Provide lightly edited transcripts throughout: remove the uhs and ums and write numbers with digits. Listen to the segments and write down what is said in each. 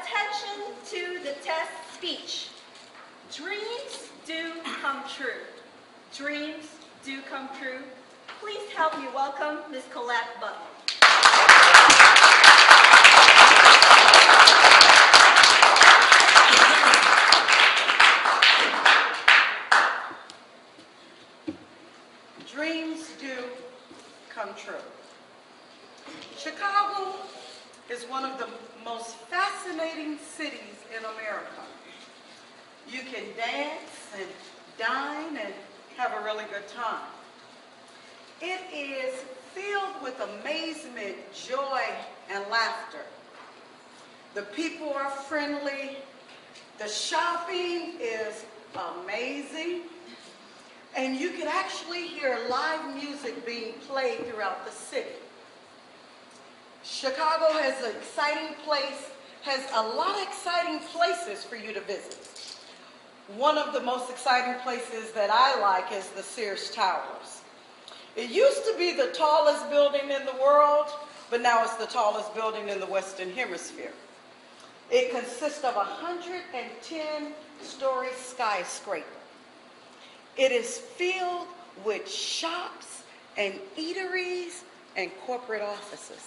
Attention to the test speech. Dreams do come true. Dreams do come true. Please help me welcome Ms. Colette Butler. Dreams do come true. Chicago is one of the most fascinating cities in America. You can dance and dine and have a really good time. It is filled with amazement, joy, and laughter. The people are friendly. The shopping is amazing. And you can actually hear live music being played throughout the city. Chicago has a lot of exciting places for you to visit. One of the most exciting places that I like is the Sears Towers. It used to be the tallest building in the world, but now it's the tallest building in the Western Hemisphere. It consists of a 110-story skyscraper. It is filled with shops and eateries and corporate offices.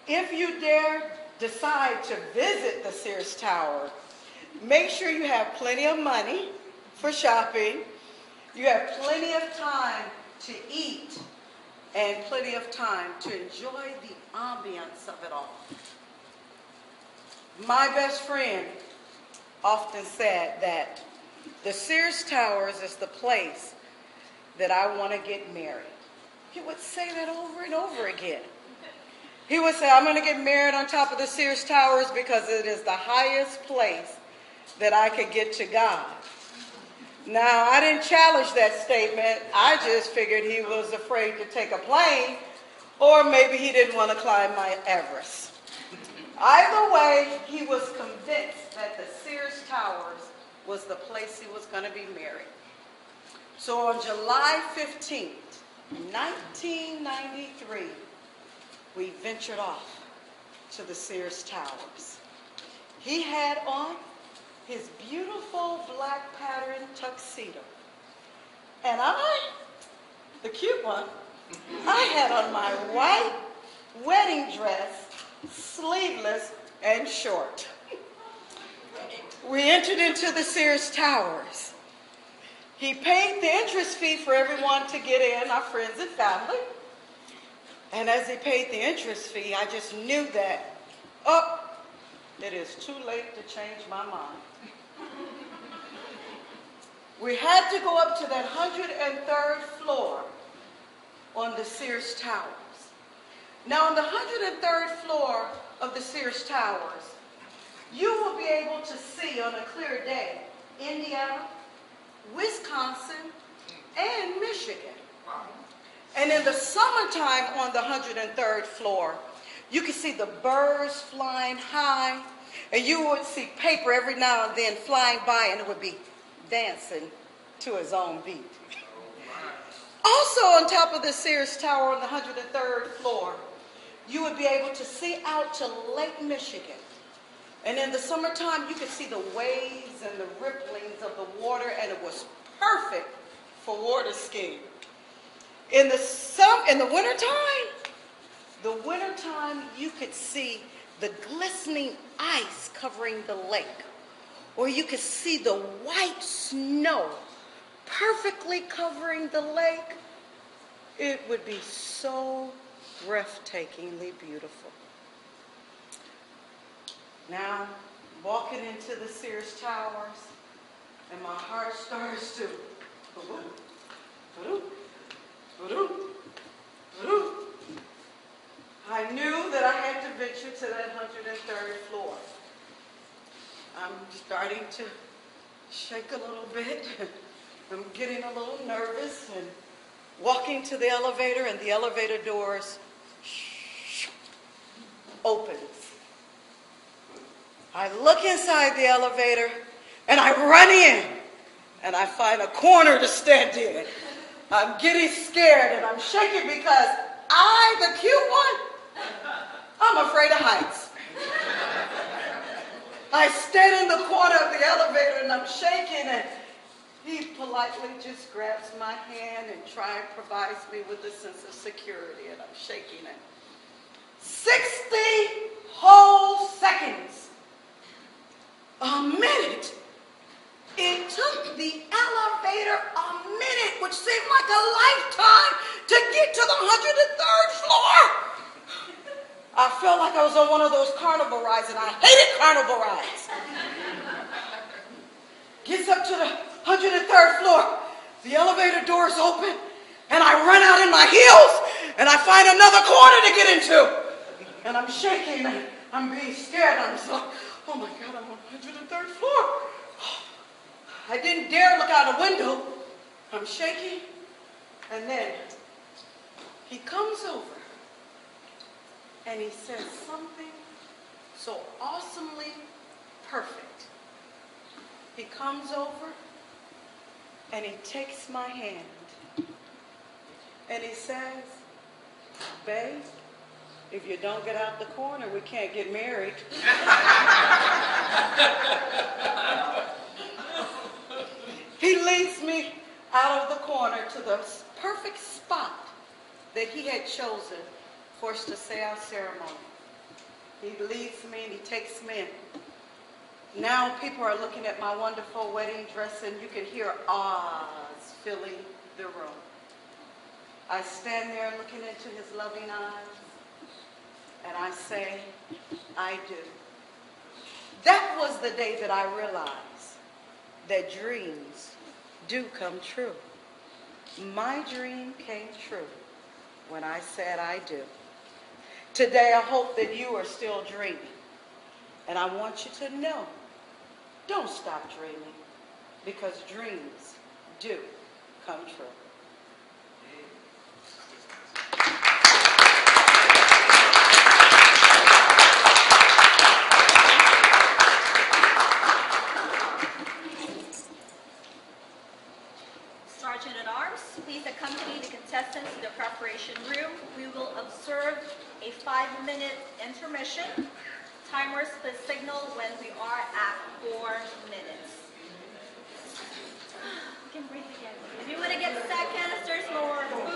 If you dare decide to visit the Sears Tower, make sure you have plenty of money for shopping, you have plenty of time to eat, and plenty of time to enjoy the ambience of it all. My best friend often said that the Sears Towers is the place that I want to get married. He would say that over and over again. He would say, I'm going to get married on top of the Sears Towers because it is the highest place that I could get to God. Now, I didn't challenge that statement. I just figured he was afraid to take a plane, or maybe he didn't want to climb Mount Everest. Either way, he was convinced that the Sears Towers was the place he was going to be married. So on July 15th, 1993, we ventured off to the Sears Towers. He had on his beautiful black pattern tuxedo. And I, the cute one, I had on my white wedding dress, sleeveless and short. We entered into the Sears Towers. He paid the entrance fee for everyone to get in, our friends and family. And as he paid the entrance fee, I just knew that, it is too late to change my mind. We had to go up to that 103rd floor on the Sears Towers. Now, on the 103rd floor of the Sears Towers, you will be able to see on a clear day Indiana, Wisconsin, and Michigan. And in the summertime on the 103rd floor, you can see the birds flying high, and you would see paper every now and then flying by, and it would be dancing to his own beat. Also on top of the Sears Tower on the 103rd floor, you would be able to see out to Lake Michigan. And in the summertime, you could see the waves and the ripplings of the water, and it was perfect for water skiing. In the wintertime, you could see the glistening ice covering the lake, or you could see the white snow perfectly covering the lake. It would be so breathtakingly beautiful. Now, walking into the Sears Towers, and my heart starts to I knew that I had to venture to that 103rd floor. I'm starting to shake a little bit. I'm getting a little nervous and walking to the elevator, and the elevator doors opens. I look inside the elevator and I run in and I find a corner to stand in. I'm getting scared and I'm shaking because I, the cute one, I'm afraid of heights. I stand in the corner of the elevator and I'm shaking, and he politely just grabs my hand and provides me with a sense of security, and I'm shaking it. 60 whole seconds, a minute. It took the elevator a minute, which seemed like a lifetime, to get to the 103rd floor. I felt like I was on one of those carnival rides, and I hated carnival rides. Gets up to the 103rd floor. The elevator doors open, and I run out in my heels, and I find another corner to get into. And I'm shaking, and I'm being scared. I'm just like, oh my God, I'm on the 103rd floor. I didn't dare look out a window. I'm shaking, and then he comes over, and he says something so awesomely perfect. He comes over, and he takes my hand, and he says, babe, if you don't get out the corner, we can't get married. He leads me out of the corner to the perfect spot that he had chosen for us to say our ceremony. He leads me and he takes me in. Now people are looking at my wonderful wedding dress, and you can hear ahs filling the room. I stand there looking into his loving eyes, and I say, I do. That was the day that I realized that dreams do come true. My dream came true when I said I do. Today, I hope that you are still dreaming. And I want you to know, don't stop dreaming, because dreams do come true. Sergeant at Arms, please accompany the contestants to the preparation room. We will observe a 5-minute intermission. Timers will signal when we are at 4 minutes. You can breathe again. If you want to get 2 canisters more.